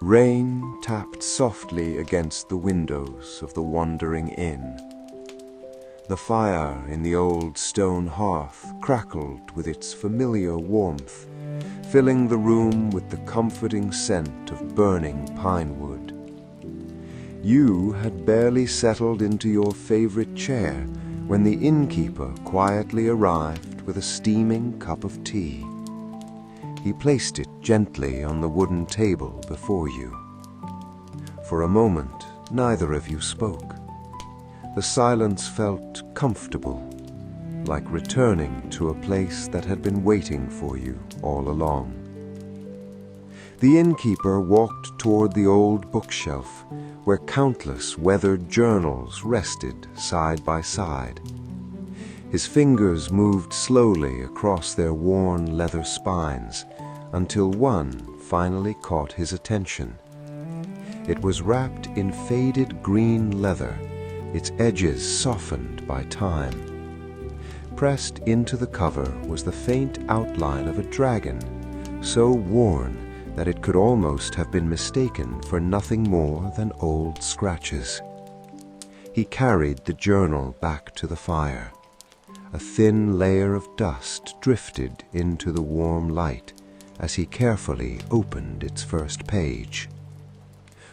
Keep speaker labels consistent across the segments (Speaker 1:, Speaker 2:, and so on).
Speaker 1: Rain tapped softly against the windows of the wandering inn. The fire in the old stone hearth crackled with its familiar warmth, filling the room with the comforting scent of burning pine wood. You had barely settled into your favorite chair when the innkeeper quietly arrived with a steaming cup of tea. He placed it gently on the wooden table before you. For a moment, neither of you spoke. The silence felt comfortable, like returning to a place that had been waiting for you all along. The innkeeper walked toward the old bookshelf, where countless weathered journals rested side by side. His fingers moved slowly across their worn leather spines until one finally caught his attention. It was wrapped in faded green leather, its edges softened by time. Pressed into the cover was the faint outline of a dragon, so worn that it could almost have been mistaken for nothing more than old scratches. He carried the journal back to the fire. A thin layer of dust drifted into the warm light as he carefully opened its first page.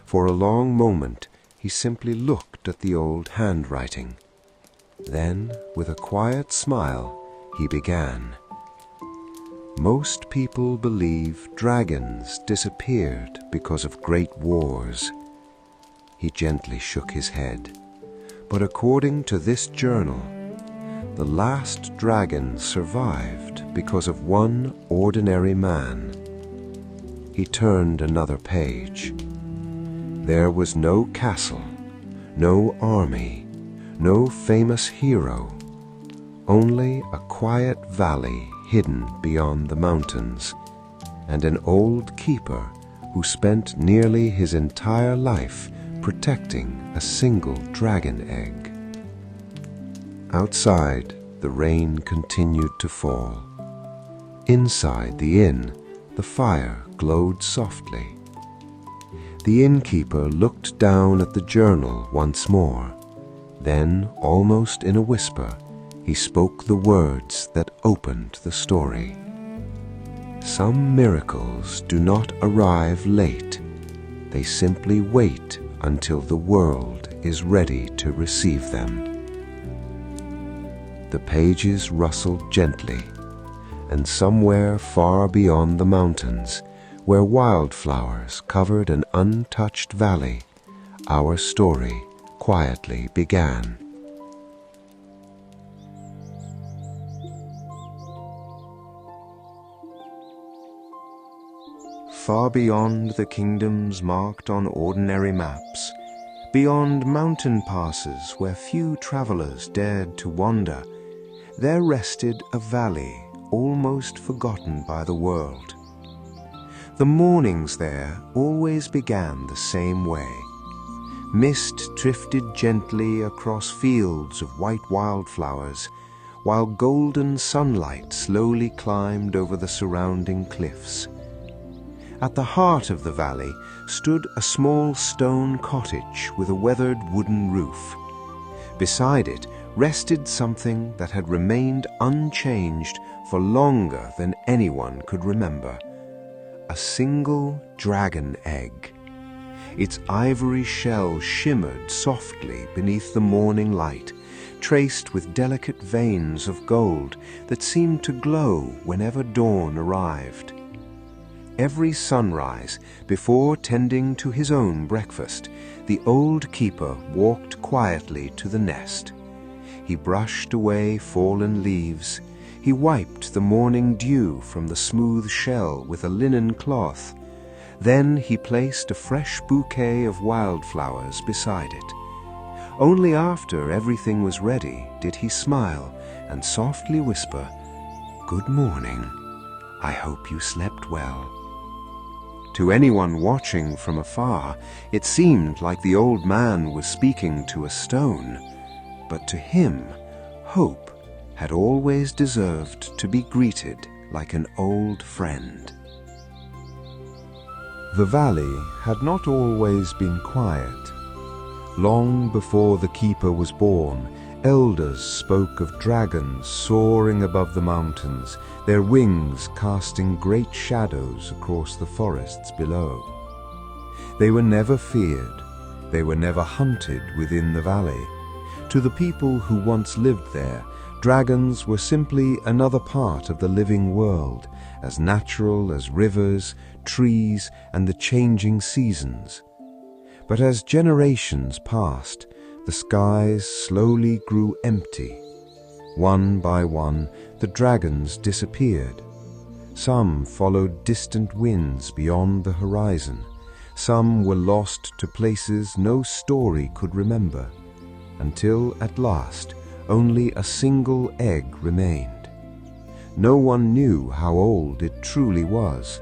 Speaker 1: For a long moment, he simply looked at the old handwriting. Then, with a quiet smile, he began. Most people believe dragons disappeared because of great wars. He gently shook his head. But according to this journal, the last dragon survived because of one ordinary man. He turned another page. There was no castle, no army, no famous hero, only a quiet valley hidden beyond the mountains, and an old keeper who spent nearly his entire life protecting a single dragon egg. Outside, the rain continued to fall. Inside the inn, the fire glowed softly. The innkeeper looked down at the journal once more. Then, almost in a whisper, he spoke the words that opened the story. Some miracles do not arrive late. They simply wait until the world is ready to receive them. The pages rustled gently, and somewhere far beyond the mountains, where wildflowers covered an untouched valley, our story quietly began. Far beyond the kingdoms marked on ordinary maps, beyond mountain passes where few travelers dared to wander, there rested a valley almost forgotten by the world. The mornings there always began the same way. Mist drifted gently across fields of white wildflowers, while golden sunlight slowly climbed over the surrounding cliffs. At the heart of the valley stood a small stone cottage with a weathered wooden roof. Beside it rested something that had remained unchanged for longer than anyone could remember. A single dragon egg. Its ivory shell shimmered softly beneath the morning light, traced with delicate veins of gold that seemed to glow whenever dawn arrived. Every sunrise, before tending to his own breakfast, the old keeper walked quietly to the nest. He brushed away fallen leaves. He wiped the morning dew from the smooth shell with a linen cloth. Then he placed a fresh bouquet of wildflowers beside it. Only after everything was ready did he smile and softly whisper, "Good morning. I hope you slept well." To anyone watching from afar, it seemed like the old man was speaking to a stone. But to him, hope had always deserved to be greeted like an old friend. The valley had not always been quiet. Long before the keeper was born, elders spoke of dragons soaring above the mountains, their wings casting great shadows across the forests below. They were never feared, they were never hunted within the valley. To the people who once lived there, dragons were simply another part of the living world, as natural as rivers, trees, and the changing seasons. But as generations passed, the skies slowly grew empty. One by one, the dragons disappeared. Some followed distant winds beyond the horizon. Some were lost to places no story could remember, until at last only a single egg remained. No one knew how old it truly was.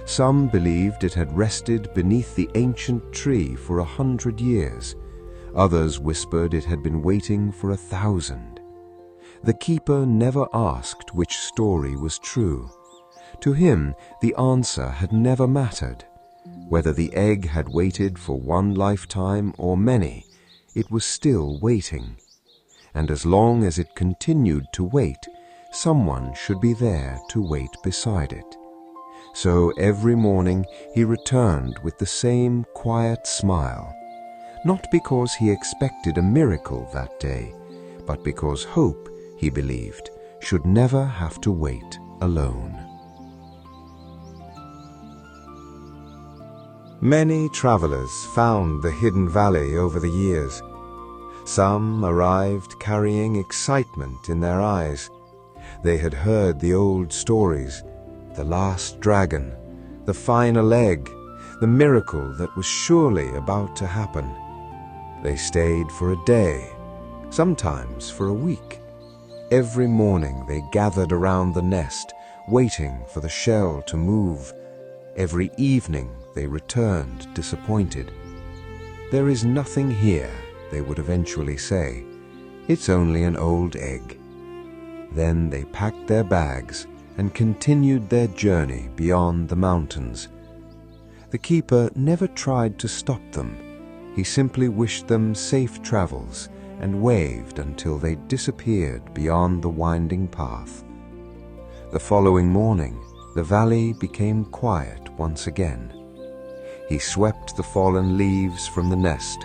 Speaker 1: Some believed it had rested beneath the ancient tree for 100 years. Others whispered it had been waiting for 1,000. The keeper never asked which story was true. To him, the answer had never mattered. Whether the egg had waited for one lifetime or many, it was still waiting. And as long as it continued to wait, someone should be there to wait beside it. So every morning he returned with the same quiet smile, not because he expected a miracle that day, but because hope, he believed, should never have to wait alone. Many travelers found the hidden valley over the years. Some arrived carrying excitement in their eyes. They had heard the old stories, the last dragon, the final egg, the miracle that was surely about to happen. They stayed for a day, sometimes for a week. Every morning they gathered around the nest, waiting for the shell to move. Every evening they returned disappointed. "There is nothing here," they would eventually say. "It's only an old egg." Then they packed their bags and continued their journey beyond the mountains. The keeper never tried to stop them. He simply wished them safe travels and waved until they disappeared beyond the winding path. The following morning, the valley became quiet once again. He swept the fallen leaves from the nest,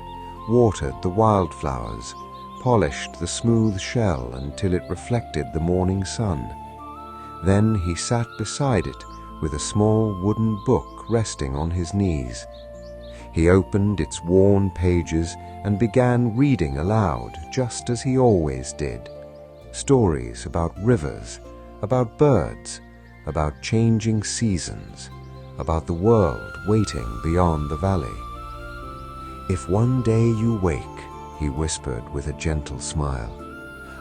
Speaker 1: watered the wildflowers, polished the smooth shell until it reflected the morning sun. Then he sat beside it with a small wooden book resting on his knees. He opened its worn pages and began reading aloud, just as he always did. Stories about rivers, about birds, about changing seasons, about the world waiting beyond the valley. "If one day you wake," he whispered with a gentle smile,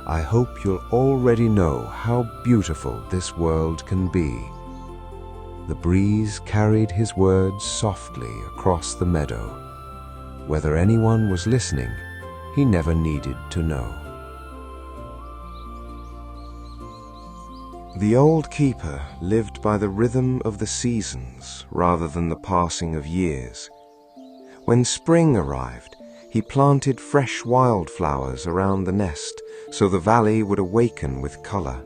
Speaker 1: "I hope you'll already know how beautiful this world can be." The breeze carried his words softly across the meadow. Whether anyone was listening, he never needed to know. The old keeper lived by the rhythm of the seasons rather than the passing of years. When spring arrived, he planted fresh wildflowers around the nest so the valley would awaken with color.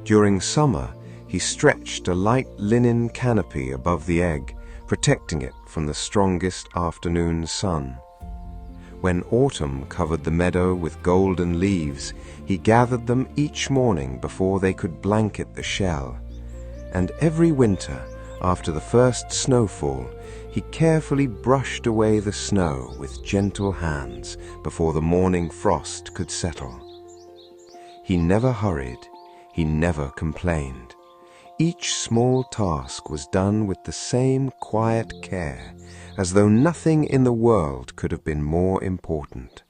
Speaker 1: During summer, he stretched a light linen canopy above the egg, protecting it from the strongest afternoon sun. When autumn covered the meadow with golden leaves, he gathered them each morning before they could blanket the shell. And every winter, after the first snowfall, he carefully brushed away the snow with gentle hands before the morning frost could settle. He never hurried, he never complained. Each small task was done with the same quiet care, as though nothing in the world could have been more important.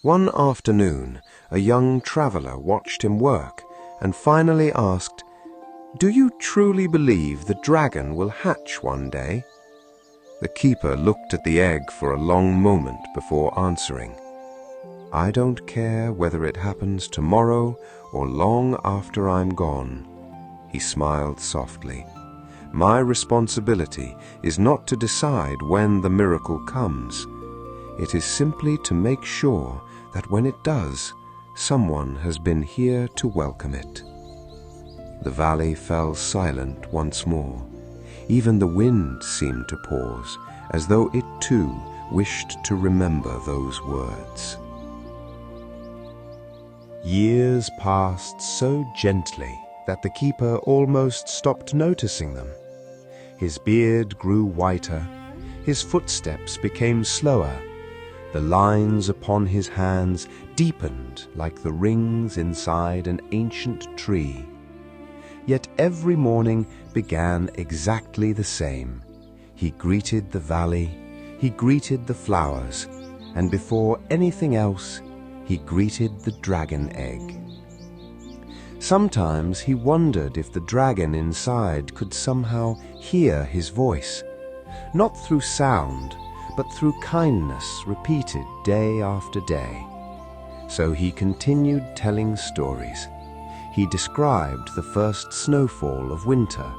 Speaker 1: One afternoon, a young traveler watched him work and finally asked, "Do you truly believe the dragon will hatch one day?" The keeper looked at the egg for a long moment before answering. "I don't care whether it happens tomorrow or long after I'm gone," he smiled softly. My responsibility is not to decide when the miracle comes. It is simply to make sure that when it does, someone has been here to welcome it." The valley fell silent once more. Even the wind seemed to pause, as though it too wished to remember those words. Years passed so gently that the keeper almost stopped noticing them. His beard grew whiter, his footsteps became slower, the lines upon his hands deepened like the rings inside an ancient tree. Yet every morning began exactly the same. He greeted the valley, he greeted the flowers, and before anything else, he greeted the dragon egg. Sometimes he wondered if the dragon inside could somehow hear his voice, not through sound, but through kindness repeated day after day. So he continued telling stories. He described the first snowfall of winter,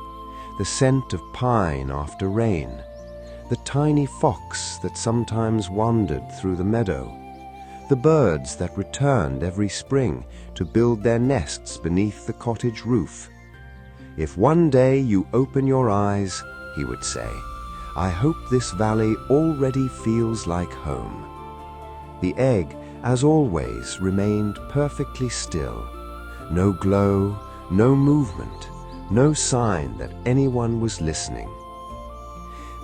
Speaker 1: the scent of pine after rain, the tiny fox that sometimes wandered through the meadow, the birds that returned every spring to build their nests beneath the cottage roof. "If one day you open your eyes," he would say, "I hope this valley already feels like home." The egg, as always, remained perfectly still. No glow, no movement, no sign that anyone was listening.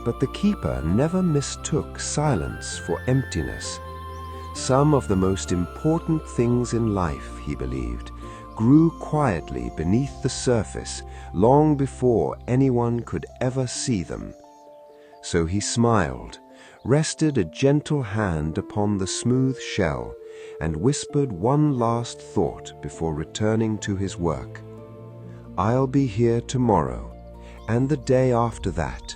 Speaker 1: But the keeper never mistook silence for emptiness. Some of the most important things in life, he believed, grew quietly beneath the surface long before anyone could ever see them. So he smiled, rested a gentle hand upon the smooth shell, and whispered one last thought before returning to his work. "I'll be here tomorrow, and the day after that,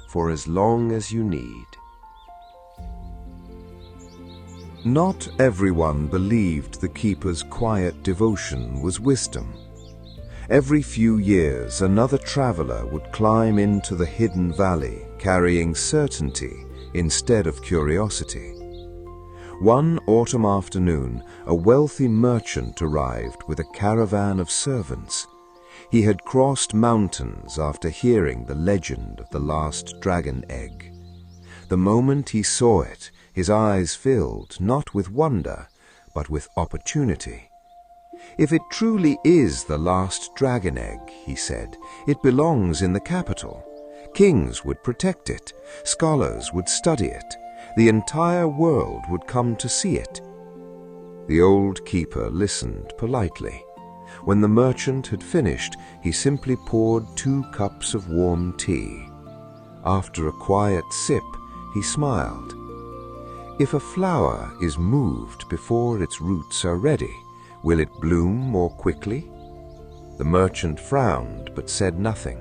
Speaker 1: for as long as you need." Not everyone believed the keeper's quiet devotion was wisdom. Every few years, another traveler would climb into the hidden valley, carrying certainty instead of curiosity. One autumn afternoon, a wealthy merchant arrived with a caravan of servants. He had crossed mountains after hearing the legend of the last dragon egg. The moment he saw it, his eyes filled not with wonder, but with opportunity. "If it truly is the last dragon egg," he said, "it belongs in the capital. Kings would protect it, scholars would study it, the entire world would come to see it." The old keeper listened politely. When the merchant had finished, he simply poured 2 cups of warm tea. After a quiet sip, he smiled. "If a flower is moved before its roots are ready, will it bloom more quickly?" The merchant frowned but said nothing.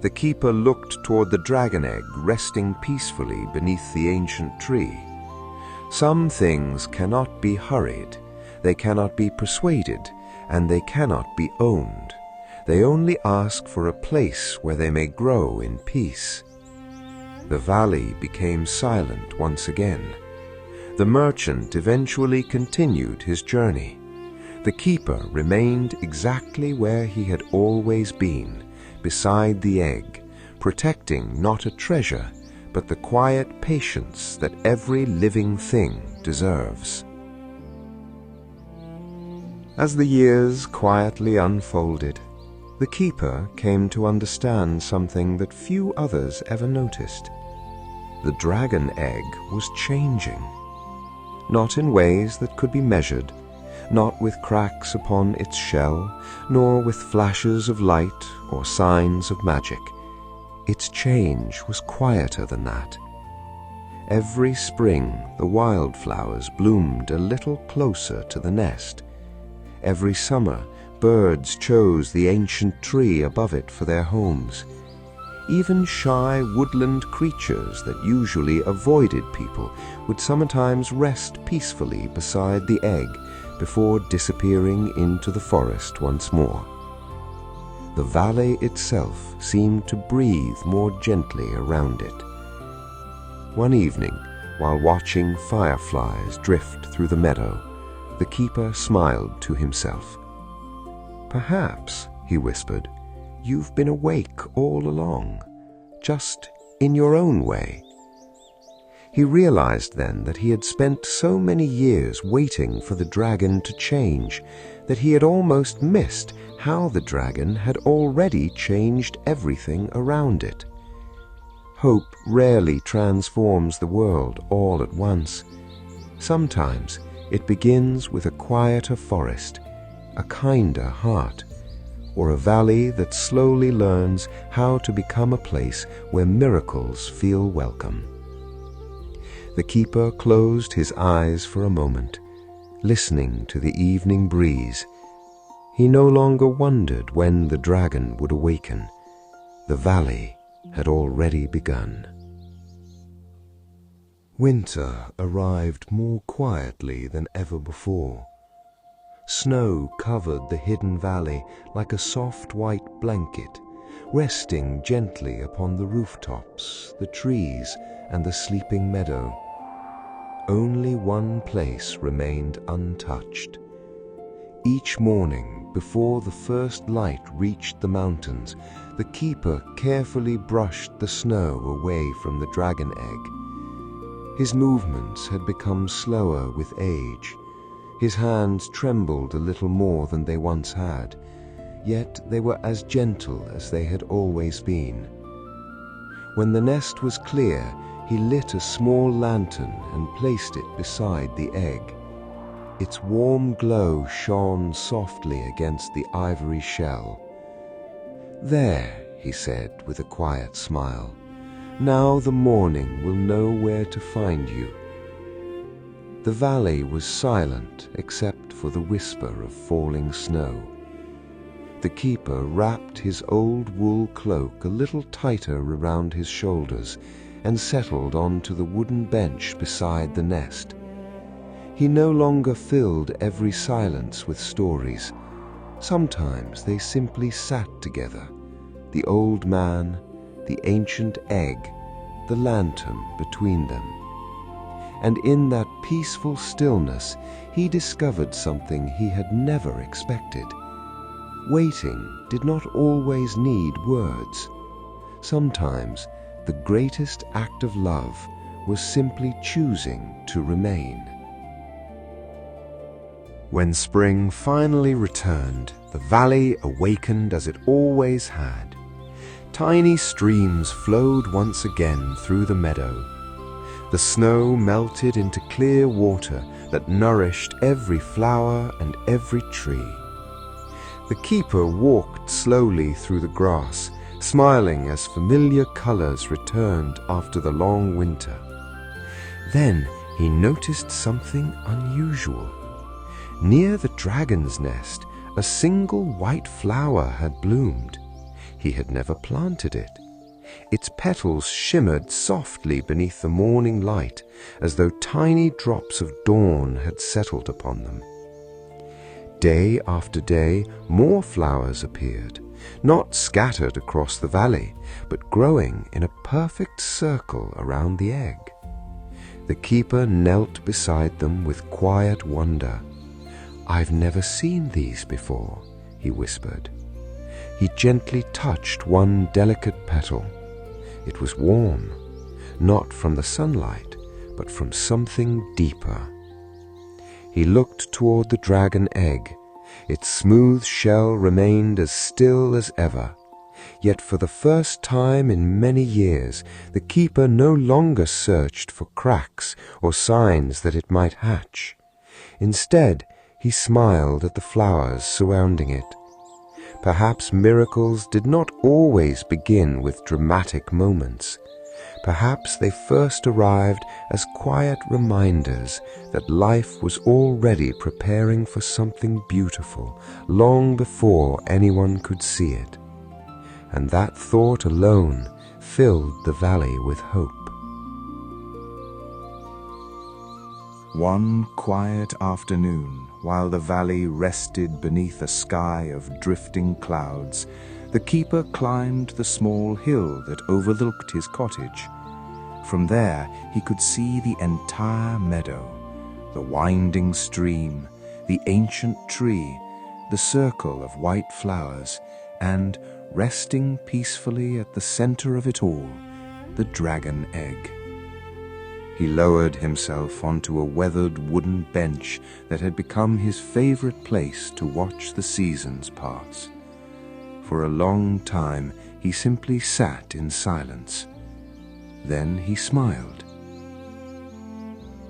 Speaker 1: The keeper looked toward the dragon egg resting peacefully beneath the ancient tree. Some things cannot be hurried, they cannot be persuaded, and they cannot be owned. They only ask for a place where they may grow in peace. The valley became silent once again. The merchant eventually continued his journey. The keeper remained exactly where he had always been, beside the egg, protecting not a treasure, but the quiet patience that every living thing deserves. As the years quietly unfolded, the keeper came to understand something that few others ever noticed. The dragon egg was changing. Not in ways that could be measured, not with cracks upon its shell, nor with flashes of light or signs of magic. Its change was quieter than that. Every spring the wildflowers bloomed a little closer to the nest. Every summer birds chose the ancient tree above it for their homes. Even shy woodland creatures that usually avoided people would sometimes rest peacefully beside the egg before disappearing into the forest once more. the valley itself seemed to breathe more gently around it. One evening, while watching fireflies drift through the meadow, the keeper smiled to himself. "Perhaps," he whispered, "you've been awake all along, just in your own way." He realized then that he had spent so many years waiting for the dragon to change that he had almost missed how the dragon had already changed everything around it. Hope rarely transforms the world all at once. Sometimes it begins with a quieter forest, a kinder heart, or a valley that slowly learns how to become a place where miracles feel welcome. The keeper closed his eyes for a moment, listening to the evening breeze. He no longer wondered when the dragon would awaken. The valley had already begun. Winter arrived more quietly than ever before. Snow covered the hidden valley like a soft white blanket, resting gently upon the rooftops, the trees, and the sleeping meadow. Only one place remained untouched. Each morning, before the first light reached the mountains, the keeper carefully brushed the snow away from the dragon egg. His movements had become slower with age. His hands trembled a little more than they once had, yet they were as gentle as they had always been. When the nest was clear, he lit a small lantern and placed it beside the egg. Its warm glow shone softly against the ivory shell. "There," he said with a quiet smile, "now the morning will know where to find you." The valley was silent except for the whisper of falling snow. The keeper wrapped his old wool cloak a little tighter around his shoulders and settled onto the wooden bench beside the nest. He no longer filled every silence with stories. Sometimes they simply sat together, the old man, the ancient egg, the lantern between them. And in that peaceful stillness, he discovered something he had never expected. Waiting did not always need words. Sometimes the greatest act of love was simply choosing to remain. When spring finally returned, the valley awakened as it always had. Tiny streams flowed once again through the meadow. The snow melted into clear water that nourished every flower and every tree. The keeper walked slowly through the grass, smiling as familiar colors returned after the long winter. Then he noticed something unusual. Near the dragon's nest, a single white flower had bloomed. He had never planted it. Its petals shimmered softly beneath the morning light, as though tiny drops of dawn had settled upon them. Day after day, more flowers appeared, not scattered across the valley, but growing in a perfect circle around the egg. The keeper knelt beside them with quiet wonder. "I've never seen these before," he whispered. He gently touched one delicate petal. It was warm, not from the sunlight, but from something deeper. He looked toward the dragon egg. Its smooth shell remained as still as ever. Yet for the first time in many years, the keeper no longer searched for cracks or signs that it might hatch. Instead, he smiled at the flowers surrounding it. Perhaps miracles did not always begin with dramatic moments. Perhaps they first arrived as quiet reminders that life was already preparing for something beautiful long before anyone could see it. And that thought alone filled the valley with hope. One quiet afternoon, while the valley rested beneath a sky of drifting clouds,
Speaker 2: The keeper climbed the small hill that overlooked his cottage. From there he could see the entire meadow, the winding stream, the ancient tree, the circle of white flowers, and, resting peacefully at the center of it all, the dragon egg. He lowered himself onto a weathered wooden bench that had become his favorite place to watch the seasons pass. For a long time he simply sat in silence. Then he smiled.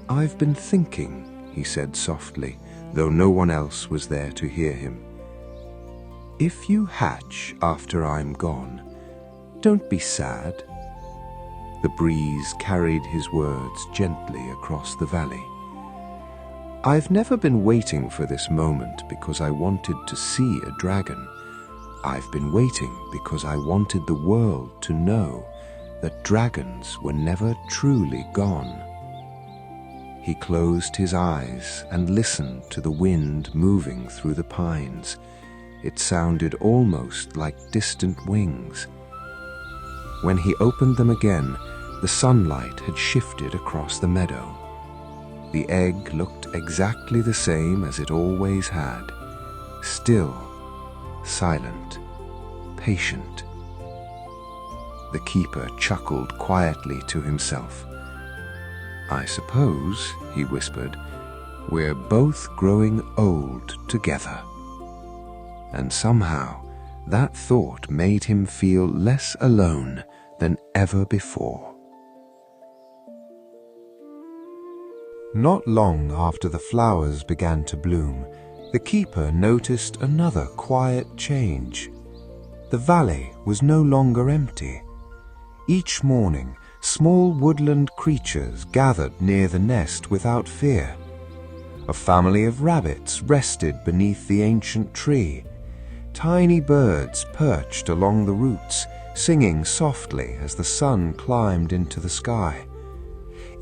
Speaker 2: "I've been thinking," he said softly, though no one else was there to hear him. "If you hatch after I'm gone, don't be sad." The breeze carried his words gently across the valley. "I've never been waiting for this moment because I wanted to see a dragon. I've been waiting because I wanted the world to know that dragons were never truly gone." He closed his eyes and listened to the wind moving through the pines. It sounded almost like distant wings. When he opened them again, the sunlight had shifted across the meadow. The egg looked exactly the same as it always had, still, silent, patient. The keeper chuckled quietly to himself. "I suppose," he whispered, "we're both growing old together." And somehow that thought made him feel less alone than ever before. Not long after the flowers began to bloom, the keeper noticed another quiet change. The valley was no longer empty. Each morning, small woodland creatures gathered near the nest without fear. A family of rabbits rested beneath the ancient tree. Tiny birds perched along the roots, singing softly as the sun climbed into the sky.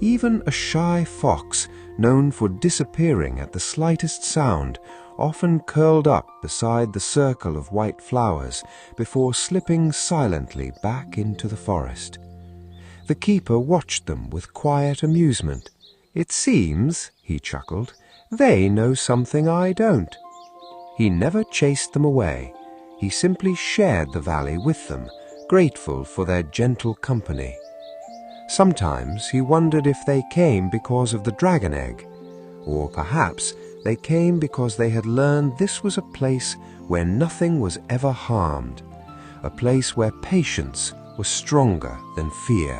Speaker 2: Even a shy fox, known for disappearing at the slightest sound, often curled up beside the circle of white flowers before slipping silently back into the forest. The keeper watched them with quiet amusement. "It seems," he chuckled, "they know something I don't." He never chased them away. He simply shared the valley with them, grateful for their gentle company. Sometimes he wondered if they came because of the dragon egg, or perhaps they came because they had learned this was a place where nothing was ever harmed, a place where patience was stronger than fear.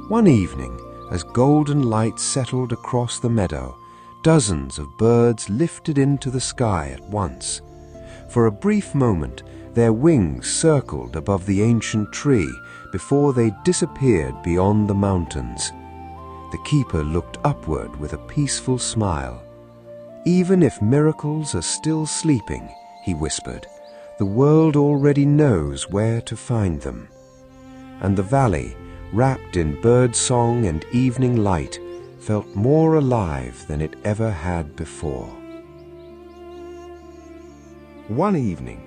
Speaker 2: One evening, as golden light settled across the meadow, dozens of birds lifted into the sky at once. For a brief moment, their wings circled above the ancient tree before they disappeared beyond the mountains. The keeper looked upward with a peaceful smile. "Even if miracles are still sleeping," he whispered, "the world already knows where to find them." And the valley, wrapped in bird song and evening light, felt more alive than it ever had before. One evening,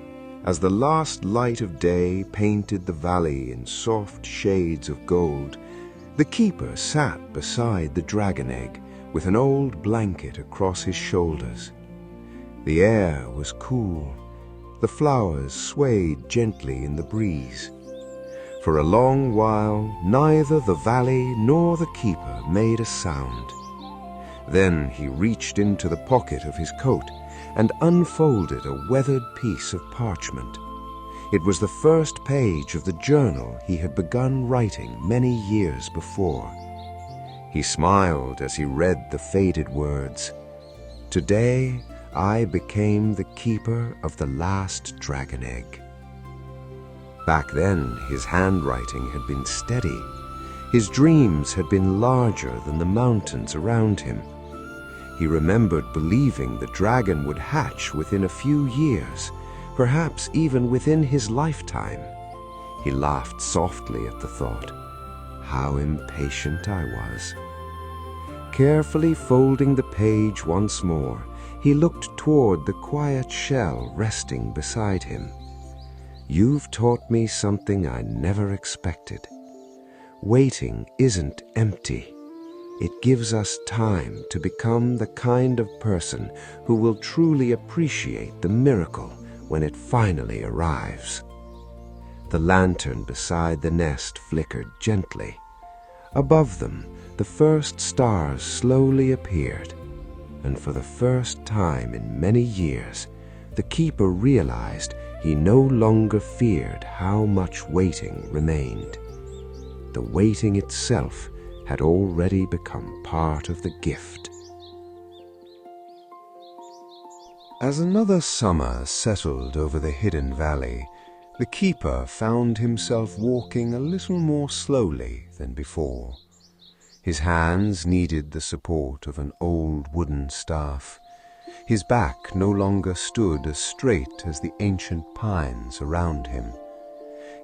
Speaker 2: as the last light of day painted the valley in soft shades of gold, the keeper sat beside the dragon egg with an old blanket across his shoulders. The air was cool. The flowers swayed gently in the breeze. For a long while, neither the valley nor the keeper made a sound. Then he reached into the pocket of his coat and unfolded a weathered piece of parchment. It was the first page of the journal he had begun writing many years before. He smiled as he read the faded words. "Today I became the keeper of the last dragon egg." Back then, his handwriting had been steady. His dreams had been larger than the mountains around him. He remembered believing the dragon would hatch within a few years, perhaps even within his lifetime. He laughed softly at the thought. How impatient I was. Carefully folding the page once more, he looked toward the quiet shell resting beside him.
Speaker 1: You've taught me something I never expected. Waiting isn't empty. It gives us time to become the kind of person who will truly appreciate the miracle when it finally arrives. The lantern beside the nest flickered gently. Above them, the first stars slowly appeared, and for the first time in many years, the keeper realized he no longer feared how much waiting remained. The waiting itself had already become part of the gift. As another summer settled over the hidden valley, the keeper found himself walking a little more slowly than before. His hands needed the support of an old wooden staff. His back no longer stood as straight as the ancient pines around him.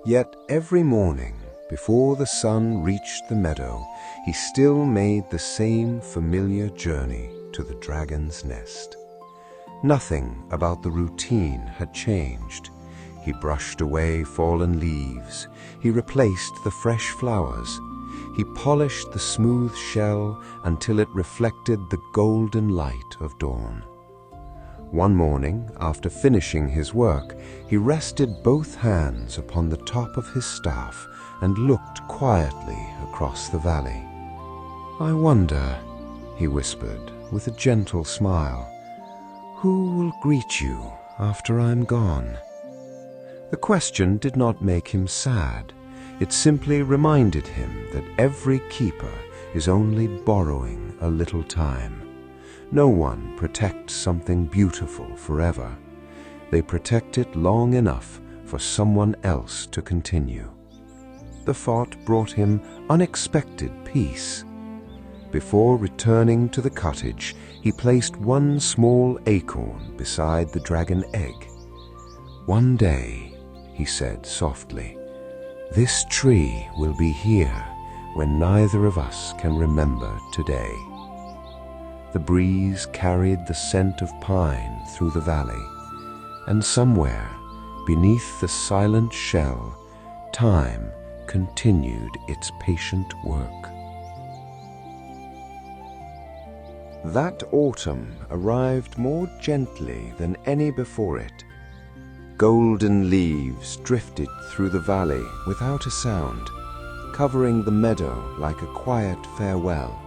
Speaker 1: Yet every morning, before the sun reached the meadow, he still made the same familiar journey to the dragon's nest. Nothing about the routine had changed. He brushed away fallen leaves. He replaced the fresh flowers. He polished the smooth shell until it reflected the golden light of dawn. One morning, after finishing his work, he rested both hands upon the top of his staff and looked quietly across the valley. "I wonder," he whispered with a gentle smile, "who will greet you after I'm gone?" The question did not make him sad. It simply reminded him that every keeper is only borrowing a little time. No one protects something beautiful forever. They protect it long enough for someone else to continue. The thought brought him unexpected peace. Before returning to the cottage, he placed one small acorn beside the dragon egg. "One day," he said softly, "this tree will be here when neither of us can remember today." The breeze carried the scent of pine through the valley, and somewhere, beneath the silent shell, time continued its patient work. That autumn arrived more gently than any before it. Golden leaves drifted through the valley without a sound, covering the meadow like a quiet farewell.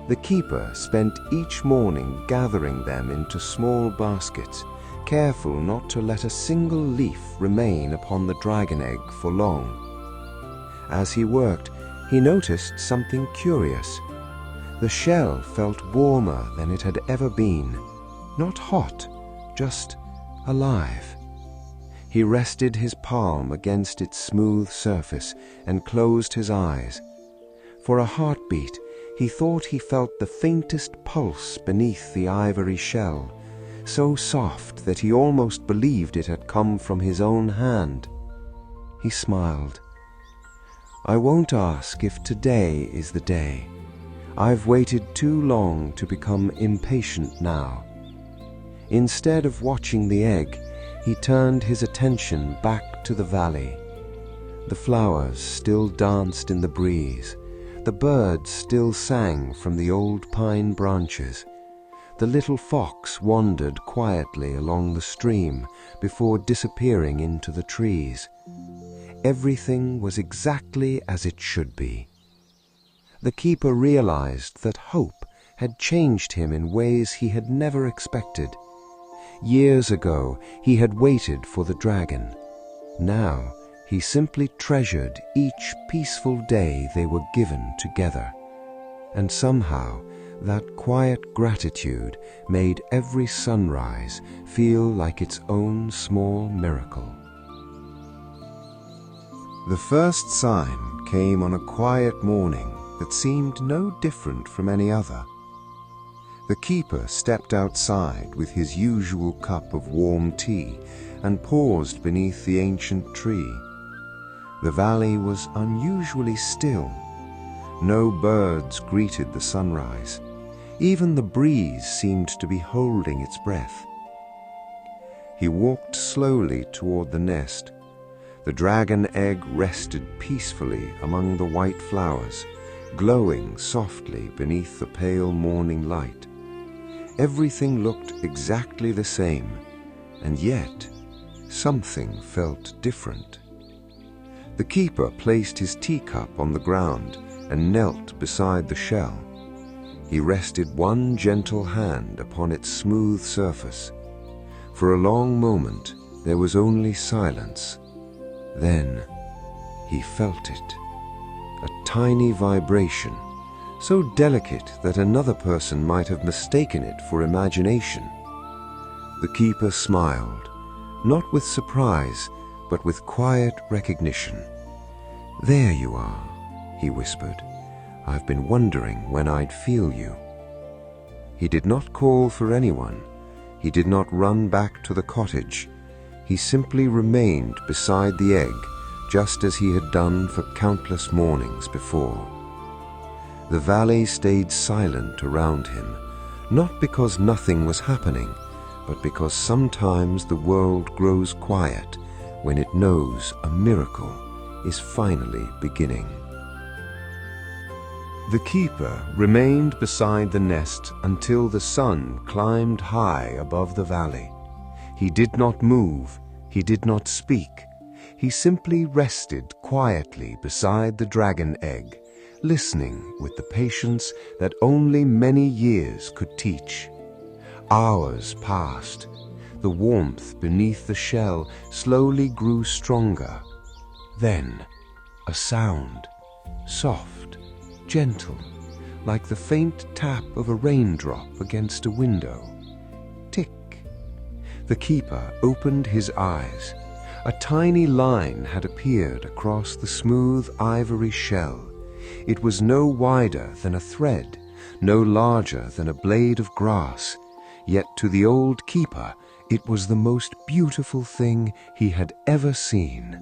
Speaker 1: The keeper spent each morning gathering them into small baskets, careful not to let a single leaf remain upon the dragon egg for long. As he worked, he noticed something curious. The shell felt warmer than it had ever been, not hot, just alive. He rested his palm against its smooth surface and closed his eyes. For a heartbeat, he thought he felt the faintest pulse beneath the ivory shell, so soft that he almost believed it had come from his own hand. He smiled. "I won't ask if today is the day. I've waited too long to become impatient now." Instead of watching the egg, he turned his attention back to the valley. The flowers still danced in the breeze. The birds still sang from the old pine branches. The little fox wandered quietly along the stream before disappearing into the trees. Everything was exactly as it should be. The keeper realized that hope had changed him in ways he had never expected. Years ago, he had waited for the dragon. Now, he simply treasured each peaceful day they were given together. And somehow, that quiet gratitude made every sunrise feel like its own small miracle. The first sign came on a quiet morning that seemed no different from any other. The keeper stepped outside with his usual cup of warm tea and paused beneath the ancient tree. The valley was unusually still. No birds greeted the sunrise. Even the breeze seemed to be holding its breath. He walked slowly toward the nest. The dragon egg rested peacefully among the white flowers, glowing softly beneath the pale morning light. Everything looked exactly the same, and yet something felt different. The keeper placed his teacup on the ground and knelt beside the shell. He rested one gentle hand upon its smooth surface. For a long moment there was only silence. Then he felt it, a tiny vibration, so delicate that another person might have mistaken it for imagination. The keeper smiled, not with surprise, but with quiet recognition. "There you are," he whispered. "I've been wondering when I'd feel you." He did not call for anyone. He did not run back to the cottage. He simply remained beside the egg, just as he had done for countless mornings before. The valley stayed silent around him, not because nothing was happening, but because sometimes the world grows quiet when it knows a miracle is finally beginning. The keeper remained beside the nest until the sun climbed high above the valley. He did not move, he did not speak. He simply rested quietly beside the dragon egg, listening with the patience that only many years could teach. Hours passed. The warmth beneath the shell slowly grew stronger. Then a sound, soft, gentle, like the faint tap of a raindrop against a window. Tick. The keeper opened his eyes. A tiny line had appeared across the smooth ivory shell. It was no wider than a thread, no larger than a blade of grass, yet to the old keeper it was the most beautiful thing he had ever seen.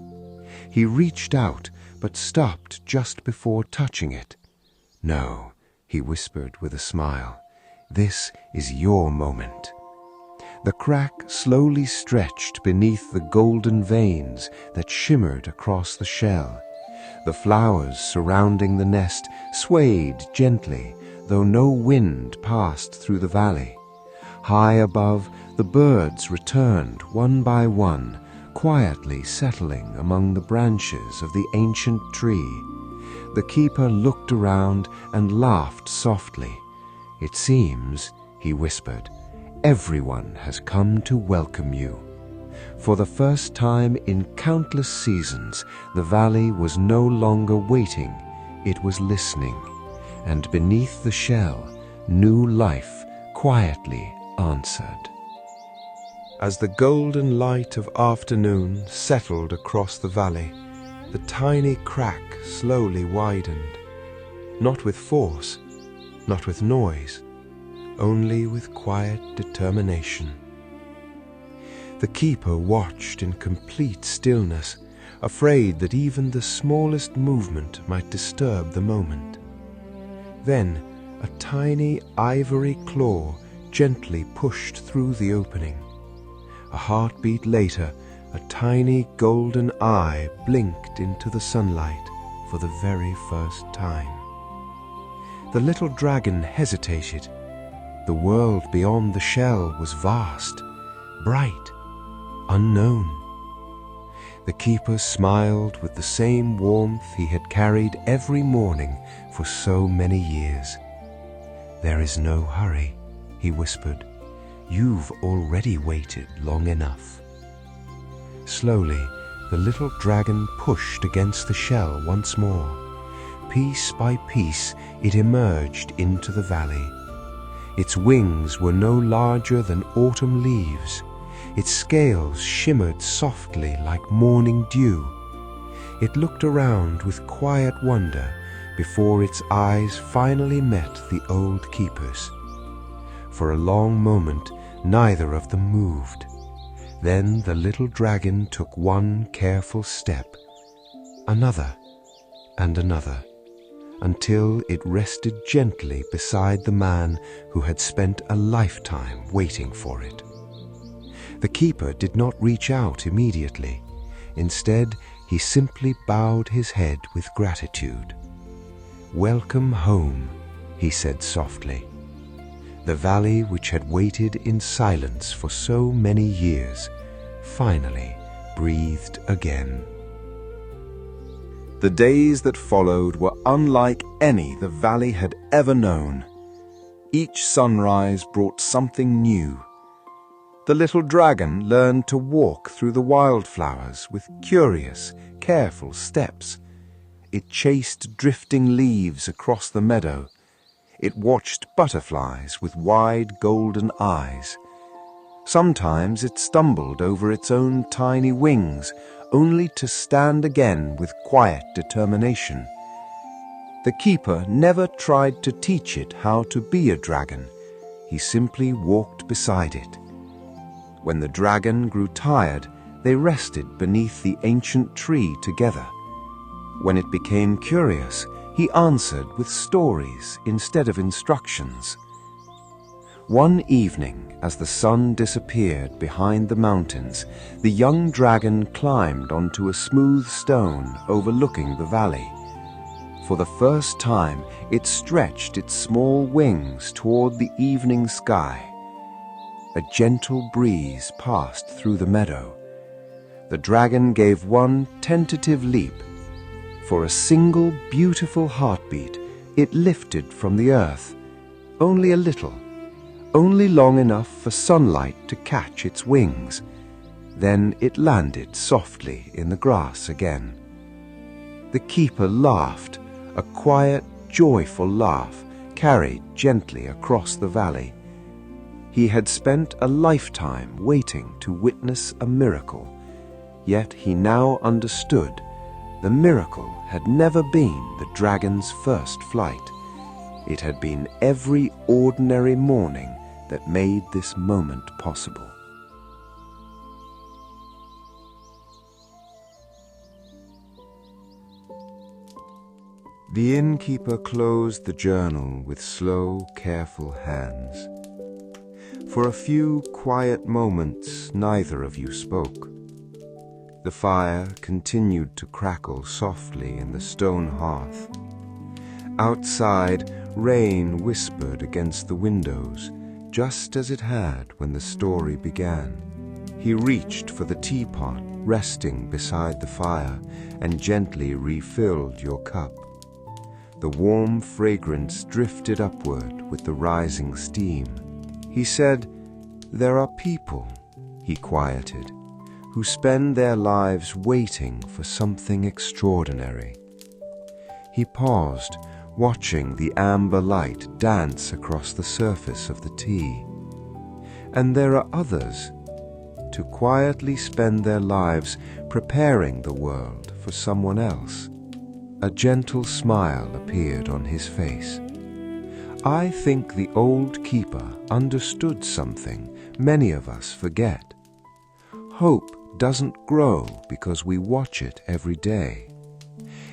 Speaker 1: He reached out, but stopped just before touching it. "No," he whispered with a smile, "this is your moment." The crack slowly stretched beneath the golden veins that shimmered across the shell. The flowers surrounding the nest swayed gently, though no wind passed through the valley. High above, the birds returned one by one, quietly settling among the branches of the ancient tree. The keeper looked around and laughed softly. "It seems," he whispered, "everyone has come to welcome you." For the first time in countless seasons, the valley was no longer waiting, it was listening, and beneath the shell, new life quietly answered. As the golden light of afternoon settled across the valley, the tiny crack slowly widened, not with force, not with noise, only with quiet determination. The keeper watched in complete stillness, afraid that even the smallest movement might disturb the moment. Then a tiny ivory claw gently pushed through the opening. A heartbeat later, a tiny golden eye blinked into the sunlight for the very first time. The little dragon hesitated. The world beyond the shell was vast, bright, unknown. The keeper smiled with the same warmth he had carried every morning for so many years. "There is no hurry," he whispered. "You've already waited long enough." Slowly, the little dragon pushed against the shell once more. Piece by piece, it emerged into the valley. Its wings were no larger than autumn leaves. Its scales shimmered softly like morning dew. It looked around with quiet wonder before its eyes finally met the old keeper's. For a long moment, neither of them moved. Then the little dragon took one careful step, another, and another, until it rested gently beside the man who had spent a lifetime waiting for it.
Speaker 2: The keeper did not reach out immediately. Instead, he simply bowed his head with gratitude. "Welcome home," he said softly. The valley, which had waited in silence for so many years, finally breathed again.
Speaker 1: The days that followed were unlike any the valley had ever known. Each sunrise brought something new. The little dragon learned to walk through the wildflowers with curious, careful steps. It chased drifting leaves across the meadow. It watched butterflies with wide golden eyes. Sometimes it stumbled over its own tiny wings, only to stand again with quiet determination. The keeper never tried to teach it how to be a dragon. He simply walked beside it. When the dragon grew tired, they rested beneath the ancient tree together. When it became curious, he answered with stories instead of instructions. One evening, as the sun disappeared behind the mountains, the young dragon climbed onto a smooth stone overlooking the valley. For the first time, it stretched its small wings toward the evening sky. A gentle breeze passed through the meadow. The dragon gave one tentative leap. For a single beautiful heartbeat, it lifted from the earth, only a little, only long enough for sunlight to catch its wings. Then it landed softly in the grass again. The keeper laughed, a quiet, joyful laugh carried gently across the valley. He had spent a lifetime waiting to witness a miracle, yet he now understood the miracle had never been the dragon's first flight. It had been every ordinary morning that made this moment possible. The innkeeper closed the journal with slow, careful hands. For a few quiet moments, neither of you spoke. The fire continued to crackle softly in the stone hearth. Outside, rain whispered against the windows, just as it had when the story began. He reached for the teapot resting beside the fire and gently refilled your cup. The warm fragrance drifted upward with the rising steam. He said, "There are people," he quieted, "who spend their lives waiting for something extraordinary." He paused, watching the amber light dance across the surface of the tea. "And there are others to quietly spend their lives preparing the world for someone else." A gentle smile appeared on his face. "I think the old keeper understood something many of us forget. Hope doesn't grow because we watch it every day.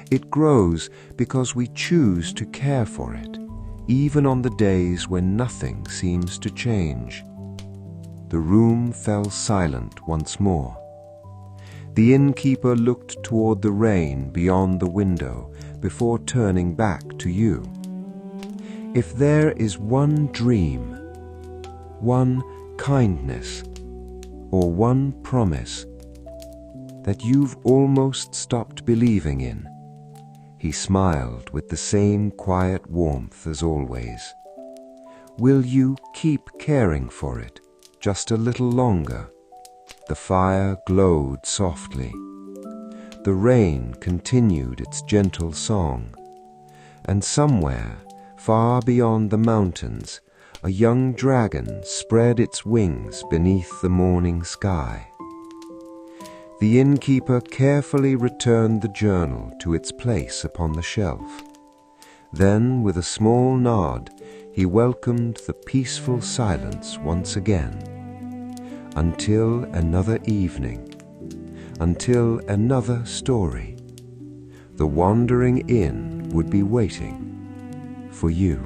Speaker 1: It grows because we choose to care for it, even on the days when nothing seems to change." The room fell silent once more. The innkeeper looked toward the rain beyond the window before turning back to you. "If there is one dream, one kindness, or one promise that you've almost stopped believing in," he smiled with the same quiet warmth as always, "will you keep caring for it just a little longer?" The fire glowed softly. The rain continued its gentle song. And somewhere, far beyond the mountains, a young dragon spread its wings beneath the morning sky. The innkeeper carefully returned the journal to its place upon the shelf. Then, with a small nod, he welcomed the peaceful silence once again. Until another evening, until another story, the wandering inn would be waiting for you.